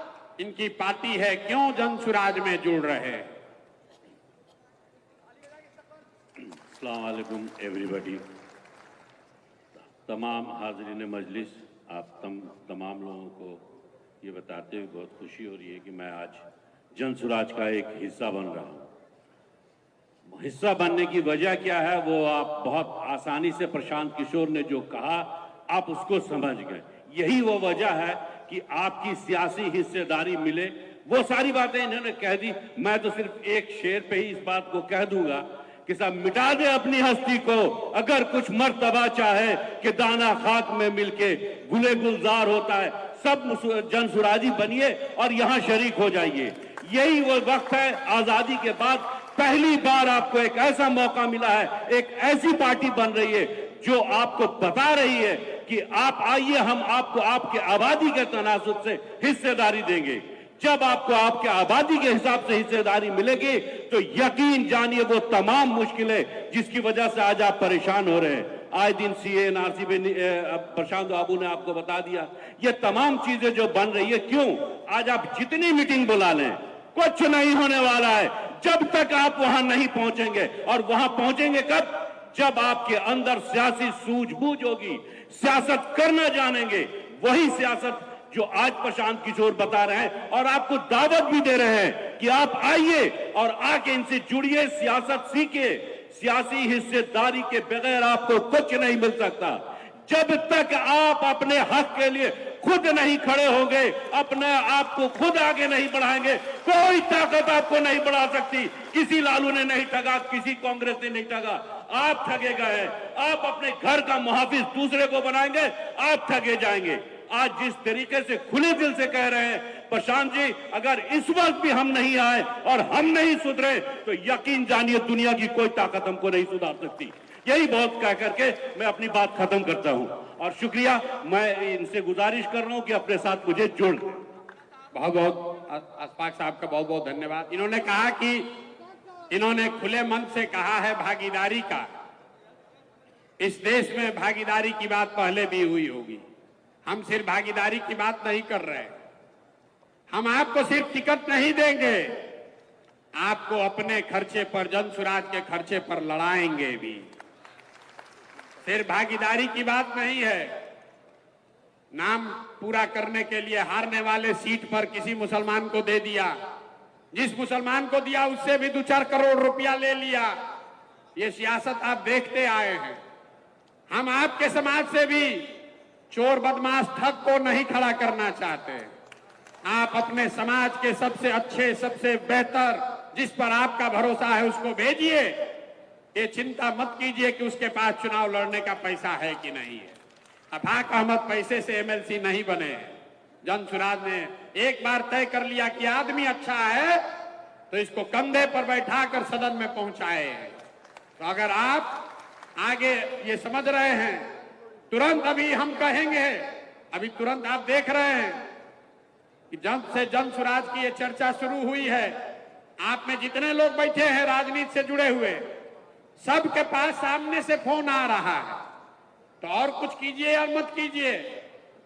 इनकी पार्टी है, क्यों जन सुराज में जुड़ रहे हैं। अस्सलाम वालेकुम एवरीबॉडी। तमाम हाज़रीन मजलिस, आप तमाम लोगों को ये बताते हुए बहुत खुशी हो रही है कि मैं आज जनसुराज का एक हिस्सा बन रहा हूं। हिस्सा बनने की वजह क्या है वो आप बहुत आसानी से प्रशांत किशोर ने जो कहा आप उसको समझ गए। यही वो वजह है कि आपकी सियासी हिस्सेदारी मिले। वो सारी बातें इन्होंने कह दी, मैं तो सिर्फ एक शेर पे ही इस बात को कह दूंगा कि साहब मिटा दे अपनी हस्ती को, अगर कुछ मर्तबा चाहे कि दाना खाक में मिलके गुले गुलजार होता है, सब जनसुराजी बनिए और यहां शरीक हो जाइए। यही वो वक्त है, आजादी के बाद पहली बार आपको एक ऐसा मौका मिला है, एक ऐसी पार्टी बन रही है जो आपको बता रही है कि आप आइए, हम आपको आपके आबादी के तनासुब से हिस्सेदारी देंगे। जब आपको आपके आबादी के हिसाब से हिस्सेदारी मिलेगी तो यकीन जानिए वो तमाम मुश्किलें जिसकी वजह से आज आप परेशान हो रहे हैं, आए दिन सीए एनआरसी पे प्रशांत बाबू ने आपको बता दिया, ये तमाम चीजें जो बन रही है, क्यों आज आप जितनी मीटिंग बुला लें कुछ नहीं होने वाला है जब तक आप वहां नहीं पहुंचेंगे। और वहां पहुंचेंगे कब? जब आपके अंदर सियासी सूझबूझ होगी, सियासत करना जानेंगे। वही सियासत जो आज प्रशांत किशोर बता रहे हैं और आपको दावत भी दे रहे हैं कि आप आइए और आके इनसे जुड़िए, सियासत सीखिए। सियासी हिस्सेदारी के बगैर आपको कुछ नहीं मिल सकता। जब तक आप अपने हक के लिए खुद नहीं खड़े होंगे, अपने आप को खुद आगे नहीं बढ़ाएंगे, कोई ताकत आपको नहीं बढ़ा सकती। किसी लालू ने नहीं ठगा, किसी कांग्रेस ने नहीं ठगा, आप ठगे गए। आप अपने घर का मुहाफिज दूसरे को बनाएंगे, आप ठगे जाएंगे। आज जिस तरीके से खुले दिल से कह रहे हैं प्रशांत जी, अगर इस वक्त भी हम नहीं आए और हम नहीं सुधरे तो यकीन जानिए दुनिया की कोई ताकत हमको नहीं सुधार सकती। यही बहुत कह करके मैं अपनी बात खत्म करता हूं और शुक्रिया। मैं इनसे गुजारिश कर रहा हूं कि अपने साथ मुझे जोड़। बहुत बहुत अशफाक साहब का बहुत बहुत धन्यवाद। इन्होंने कहा कि इन्होंने खुले मन से कहा है भागीदारी का। इस देश में भागीदारी की बात पहले भी हुई होगी। हम सिर्फ भागीदारी की बात नहीं कर रहे, हम आपको सिर्फ टिकट नहीं देंगे, आपको अपने खर्चे पर, जनसुराज के खर्चे पर लड़ाएंगे भी। सिर्फ भागीदारी की बात नहीं है। नाम पूरा करने के लिए हारने वाले सीट पर किसी मुसलमान को दे दिया, जिस मुसलमान को दिया उससे भी 2-4 करोड़ रुपया ले लिया। ये सियासत आप देखते आए हैं। हम आपके समाज से भी चोर बदमाश ठग को नहीं खड़ा करना चाहते। आप अपने समाज के सबसे अच्छे, सबसे बेहतर, जिस पर आपका भरोसा है उसको भेजिए। ये चिंता मत कीजिए कि उसके पास चुनाव लड़ने का पैसा है कि नहीं है। अफाक अहमद पैसे से एमएलसी नहीं बने। जनसुराज ने एक बार तय कर लिया कि आदमी अच्छा है तो इसको कंधे पर बैठाकर सदन में पहुंचाए। तो अगर आप आगे ये समझ रहे हैं, तुरंत अभी हम कहेंगे, अभी तुरंत आप देख रहे हैं कि जब से जनसुराज की ये चर्चा शुरू हुई है, आप में जितने लोग बैठे हैं राजनीति से जुड़े हुए, सबके पास सामने से फोन आ रहा है। तो और कुछ कीजिए या मत कीजिए,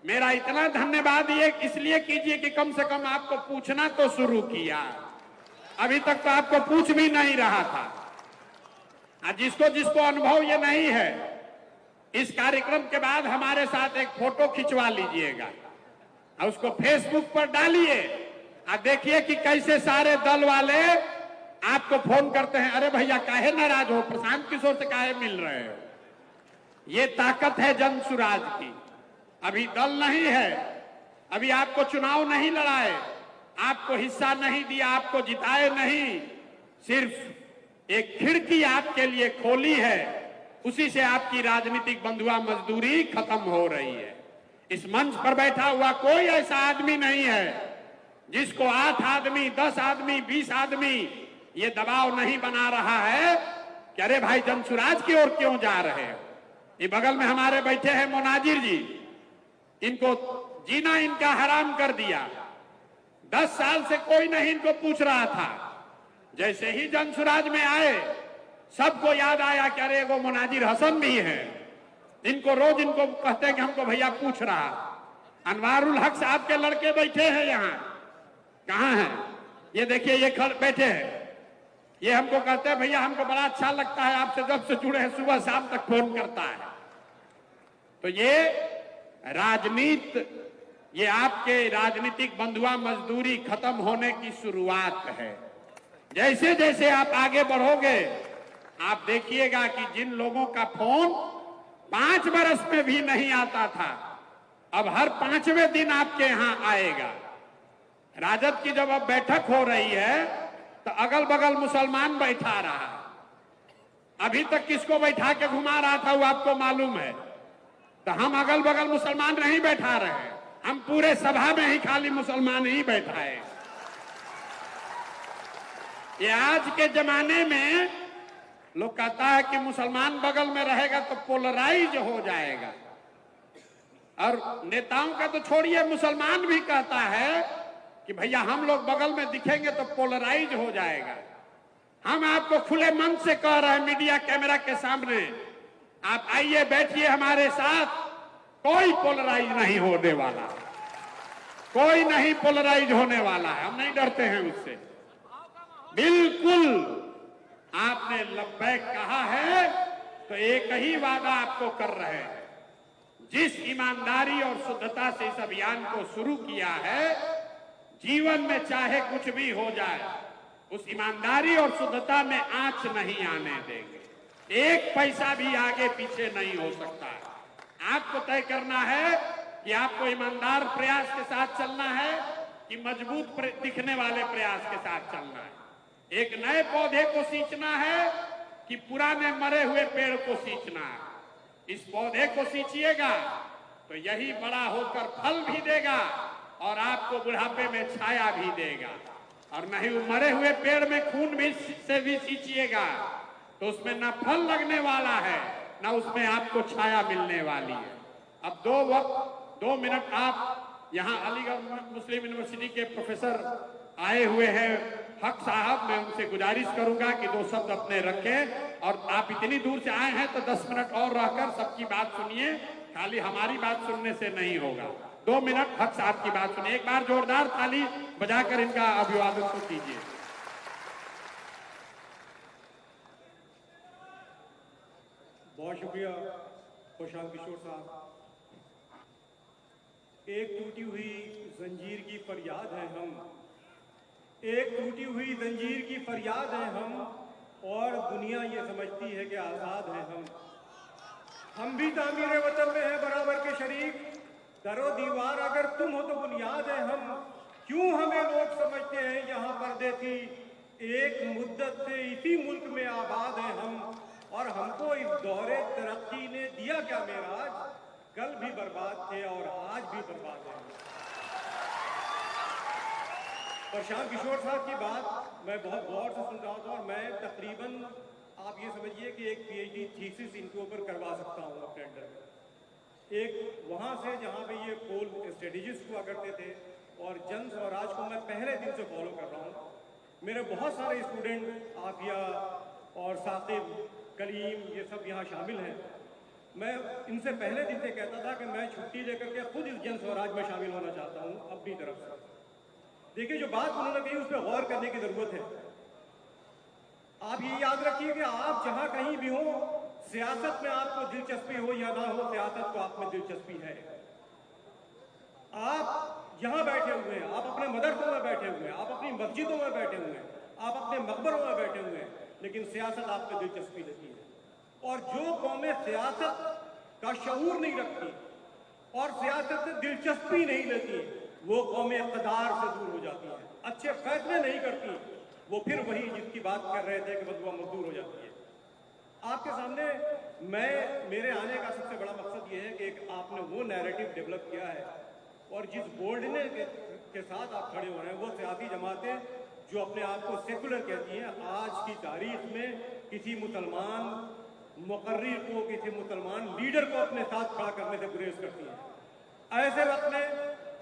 मेरा इतना धन्यवाद ये इसलिए कीजिए कि कम से कम आपको पूछना तो शुरू किया। अभी तक तो आपको पूछ भी नहीं रहा था। जिसको जिसको अनुभव ये नहीं है, इस कार्यक्रम के बाद हमारे साथ एक फोटो खिंचवा लीजिएगा और उसको फेसबुक पर डालिए और देखिए कि कैसे सारे दल वाले आपको फोन करते हैं, अरे भैया काहे नाराज हो, प्रशांत किशोर से काहे मिल रहे हो। ये ताकत है जनसुराज की। अभी दल नहीं है, अभी आपको चुनाव नहीं लड़ाए, आपको हिस्सा नहीं दिया, आपको जिताए नहीं, सिर्फ एक खिड़की आपके लिए खोली है, उसी से आपकी राजनीतिक बंधुआ मजदूरी खत्म हो रही है। इस मंच पर बैठा हुआ कोई ऐसा आदमी नहीं है जिसको 8 आदमी, 10 आदमी, 20 आदमी ये दबाव नहीं बना रहा है कि अरे भाई जनसुराज की ओर क्यों जा रहे हो। ये बगल में हमारे बैठे हैं मोनाजिर जी, इनको जीना इनका हराम कर दिया। 10 साल से कोई नहीं इनको पूछ रहा था, जैसे ही जनसुराज में आए सबको याद आया कि अरे वो मोनाजिर हसन भी है, इनको रोज इनको कहते हैं कि हमको भैया पूछ रहा। अनवारुल हक साहब के लड़के बैठे हैं यहाँ, कहाँ हैं ये देखिए, ये बैठे हैं, ये हमको कहते हैं भैया हमको बड़ा अच्छा लगता है आपसे, जब से जुड़े हैं सुबह शाम तक फोन करता है। तो ये राजनीति, ये आपके राजनीतिक बंधुआ मजदूरी खत्म होने की शुरुआत है। जैसे जैसे आप आगे बढ़ोगे, आप देखिएगा कि जिन लोगों का फोन 5 बरस में भी नहीं आता था, अब हर 5वें दिन आपके यहां आएगा। राजद की जब अब बैठक हो रही है तो अगल बगल मुसलमान बैठा रहा। अभी तक किसको बैठा के घुमा रहा था वो आपको मालूम है। तो हम अगल बगल मुसलमान नहीं बैठा रहे, हम पूरे सभा में ही खाली मुसलमान ही बैठाए। ये आज के जमाने में लोग कहता है कि मुसलमान बगल में रहेगा तो पोलराइज हो जाएगा, और नेताओं का तो छोड़िए, मुसलमान भी कहता है कि भैया हम लोग बगल में दिखेंगे तो पोलराइज हो जाएगा। हम आपको खुले मन से कह रहे हैं मीडिया कैमरा के सामने, आप आइए बैठिए हमारे साथ, कोई पोलराइज नहीं होने वाला, कोई नहीं पोलराइज होने वाला है। हम नहीं डरते हैं उससे, बिल्कुल। आपने लब्बैक कहा है तो एक ही वादा आपको कर रहे हैं, जिस ईमानदारी और शुद्धता से इस अभियान को शुरू किया है, जीवन में चाहे कुछ भी हो जाए, उस ईमानदारी और शुद्धता में आंच नहीं आने देंगे। एक पैसा भी आगे पीछे नहीं हो सकता है। आपको तय करना है कि आपको ईमानदार प्रयास के साथ चलना है कि मजबूत दिखने वाले प्रयास के साथ चलना है। एक नए पौधे को सींचना है कि पुराने मरे हुए पेड़ को सींचना है। इस पौधे को सींचिएगा तो यही बड़ा होकर फल भी देगा और आपको बुढ़ापे में छाया भी देगा। और नहीं मरे हुए पेड़ में खून भी से भी सींचिएगा तो उसमें न फल लगने वाला है, न उसमें आपको छाया मिलने वाली है। अब 2 मिनट आप यहाँ अलीगढ़ मुस्लिम यूनिवर्सिटी के प्रोफेसर आए हुए हैं हक साहब, मैं उनसे गुजारिश करूंगा कि 2 शब्द अपने रखें। और आप इतनी दूर से आए हैं तो 10 मिनट और रहकर सबकी बात सुनिए, खाली हमारी बात सुनने से नहीं होगा। 2 मिनट हक साहब की बात सुनिए। एक बार जोरदार ताली बजाकर इनका अभिवादन तो कीजिए। बहुत शुक्रिया प्रशांत किशोर साहब। एक टूटी हुई जंजीर की फरियाद है हम, एक टूटी हुई जंजीर की फरियाद है हम, और दुनिया ये समझती है कि आज़ाद हैं हम भी तामीर वतन में हैं बराबर के शरीक। दरो दीवार अगर तुम हो तो बुनियाद है हम, क्यों हमें लोग समझते हैं यहाँ पर्दे थी, एक मुद्दत से इसी मुल्क में आबाद हैं हम, और हमको इस दौरे तरक्की ने दिया क्या मेराज, कल भी बर्बाद थे और आज भी बर्बाद हैं। प्रशांत किशोर साहब की बात मैं बहुत गौर से सुन रहा था, और मैं तकरीबन आप ये समझिए कि एक पीएचडी थीसिस इनके ऊपर करवा सकता हूँ अपने अंडर में। एक वहाँ से जहाँ पे ये पोल स्ट्रेटेजिस्ट हुआ करते थे, और जन स्वराज को मैं पहले दिन से फॉलो कर रहा हूँ। मेरे बहुत सारे स्टूडेंट आफिया और साकिब, कलीम, ये सब यहाँ शामिल हैं। मैं इनसे पहले दिन से कहता था कि मैं छुट्टी लेकर के खुद इस जन स्वराज में शामिल होना चाहता हूँ अपनी तरफ से। देखिए, जो बात उन्होंने कही उस पर गौर करने की जरूरत है। आप ये याद रखिए कि आप जहां कहीं भी हो, सियासत में आपको दिलचस्पी हो या ना हो, सियासत को आप में दिलचस्पी है। आप यहां बैठे हुए हैं, आप अपने मदरसों में बैठे हुए हैं, आप अपनी मस्जिदों में बैठे हुए हैं, आप अपने मकबरों में बैठे हुए हैं, लेकिन सियासत आप में दिलचस्पी नहीं है। और जो कौमें सियासत का शऊर नहीं रखती और सियासत से दिलचस्पी नहीं लेती, वो कौमें इक़्तिदार से दूर हो जाती हैं, अच्छे फैसले नहीं करती, वो फिर वही जिसकी बात कर रहे थे कि बदुआ मजदूर हो जाती है। आपके सामने मेरे आने का सबसे बड़ा मकसद ये है कि एक आपने वो नैरेटिव डेवलप किया है, और जिस बोल्डने के साथ आप खड़े हो रहे हैं, वो सियासी जमातें जो अपने आप को सेकुलर कहती हैं, आज की तारीख में किसी मुसलमान मुकर्रिर को, किसी मुसलमान लीडर को अपने साथ खड़ा करने से गुरेज करती हैं। ऐसे वक्त में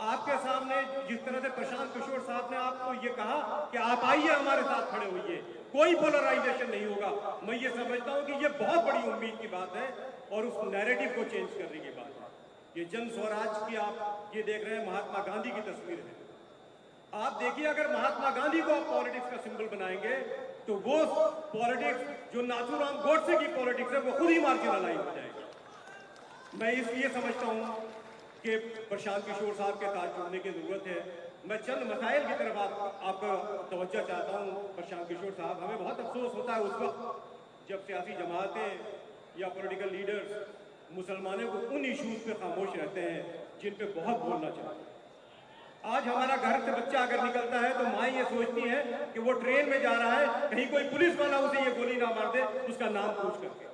आपके सामने जिस तरह से प्रशांत किशोर साहब ने आपको ये कहा कि आप आइए हमारे साथ खड़े होइए, कोई पोलराइजेशन नहीं होगा, मैं ये समझता हूं कि ये बहुत बड़ी उम्मीद की बात है और उस नैरेटिव को चेंज करने की बात है। ये जन स्वराज की आप ये देख रहे हैं, महात्मा गांधी की तस्वीर है। आप देखिए, अगर महात्मा गांधी को आप पॉलिटिक्स का सिंबल बनाएंगे तो वो पॉलिटिक्स जो नाथूराम गोडसे की पॉलिटिक्स है वो खुद ही मार्जिनलाइज हो जाएगी। मैं इसलिए समझता हूं कि प्रशांत किशोर साहब के साथ जुड़ने की जरूरत है। मैं चंद मसाइल की तरफ आपका तवज्जो चाहता हूँ। प्रशांत किशोर साहब, हमें बहुत अफसोस होता है उस वक्त जब सियासी जमातें या पॉलिटिकल लीडर्स मुसलमानों को उन इश्यूज पे खामोश रहते हैं जिन पे बहुत बोलना चाहिए। आज हमारा घर से बच्चा अगर निकलता है तो माँ ये सोचती है कि वो ट्रेन में जा रहा है, कहीं कोई पुलिस वाला उसे ये गोली ना मार दे उसका नाम पूछ करके।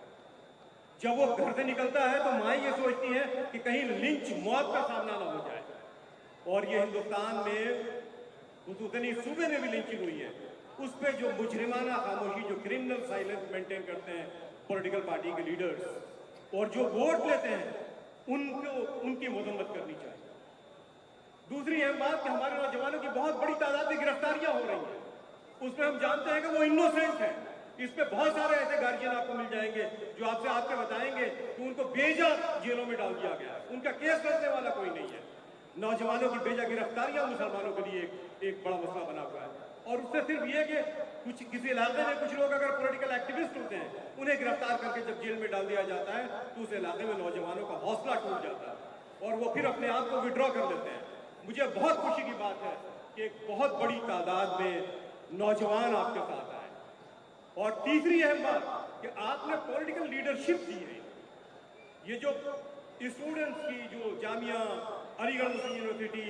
जब वो घर से निकलता है तो माँ ये सोचती है कि कहीं लिंच, मौत का सामना ना हो जाए। और ये हिंदुस्तान में खुसूसन इस सूबे में भी लिंचिंग हुई है, उस पर जो मुजरिमाना खामोशी, जो क्रिमिनल साइलेंस मेंटेन करते हैं पॉलिटिकल पार्टी के लीडर्स और जो वोट लेते हैं उनको, उनकी मजम्मत करनी चाहिए। दूसरी अहम बात कि हमारे नौजवानों की बहुत बड़ी तादाद में गिरफ्तारियां हो रही हैं, उसमें हम जानते हैं कि वो इनोसेंट है। इस पे बहुत सारे ऐसे गार्जियन आपको मिल जाएंगे जो आपसे आके बताएंगे कि उनको बेजा जेलों में डाल दिया गया है, उनका केस करने वाला कोई नहीं है। नौजवानों की बेजा गिरफ्तारियां मुसलमानों के लिए एक बड़ा मसला बना हुआ है। और उससे सिर्फ ये कि किसी इलाके में कुछ लोग अगर पॉलिटिकल एक्टिविस्ट होते हैं, उन्हें गिरफ्तार करके जब जेल में डाल दिया जाता है तो उस इलाके में नौजवानों का हौसला टूट जाता है और वो फिर अपने आप को विड्रॉ कर लेते हैं। मुझे बहुत खुशी की बात है कि एक बहुत बड़ी तादाद में नौजवान आपके साथ आए। और तीसरी अहम बात कि आपने पॉलिटिकल लीडरशिप दी है। ये जो स्टूडेंट्स की जो जामिया, अलीगढ़ मुस्लिम यूनिवर्सिटी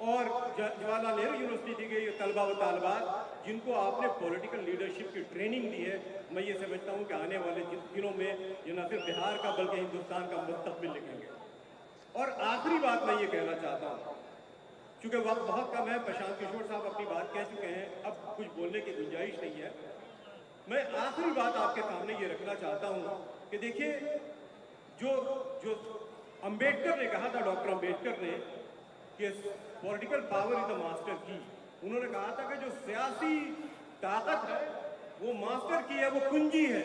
और जवाहरलाल नेहरू यूनिवर्सिटी दी गई तलबा व तालबात जिनको आपने पॉलिटिकल लीडरशिप की ट्रेनिंग दी है, मैं ये समझता हूँ कि आने वाले दिनों में ये न सिर्फ बिहार का बल्कि हिंदुस्तान का मुस्तकबिल लिखेंगे। और आखिरी बात मैं ये कहना चाहता हूँ, क्योंकि वक्त बहुत कम है, प्रशांत किशोर साहब अपनी बात कह चुके हैं, अब कुछ बोलने की गुंजाइश नहीं है। मैं आखिरी बात आपके सामने ये रखना चाहता हूँ कि देखिए, जो अंबेडकर ने कहा था, डॉक्टर अंबेडकर ने, कि political power is the master की। उन्होंने कहा था कि जो सियासी ताकत है वो मास्टर की है, वो कुंजी है,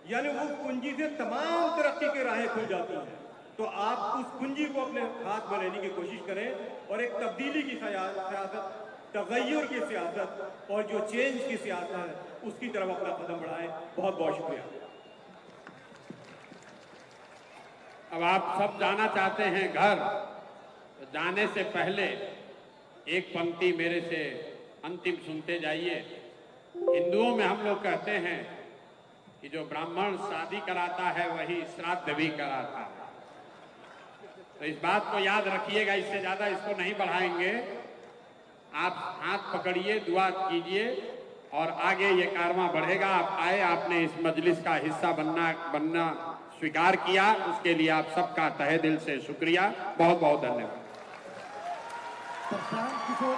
यानी वो कुंजी से तमाम तरक्की की राहें खुल जाती हैं। तो आप उस कुंजी को अपने हाथ में लेने की कोशिश करें और एक तब्दीली की सियासत, तगय्युर की सियासत और जो चेंज की सियासत है उसकी तरफ अपना कदम बढ़ाएं। बहुत बहुत शुक्रिया। अब आप सब जाना चाहते हैं घर, तो जाने से पहले एक पंक्ति मेरे से अंतिम सुनते जाइए। हिंदुओं में हम लोग कहते हैं कि जो ब्राह्मण शादी कराता है वही श्राद्ध भी कराता है। तो इस बात को याद रखिएगा, इससे ज्यादा इसको नहीं बढ़ाएंगे। आप हाथ पकड़िए, दुआ कीजिए और आगे ये कारवां बढ़ेगा। आप आए, आपने इस मजलिस का हिस्सा बनना स्वीकार किया, उसके लिए आप सबका तहे दिल से शुक्रिया। बहुत बहुत धन्यवाद। प्रशांत किशोर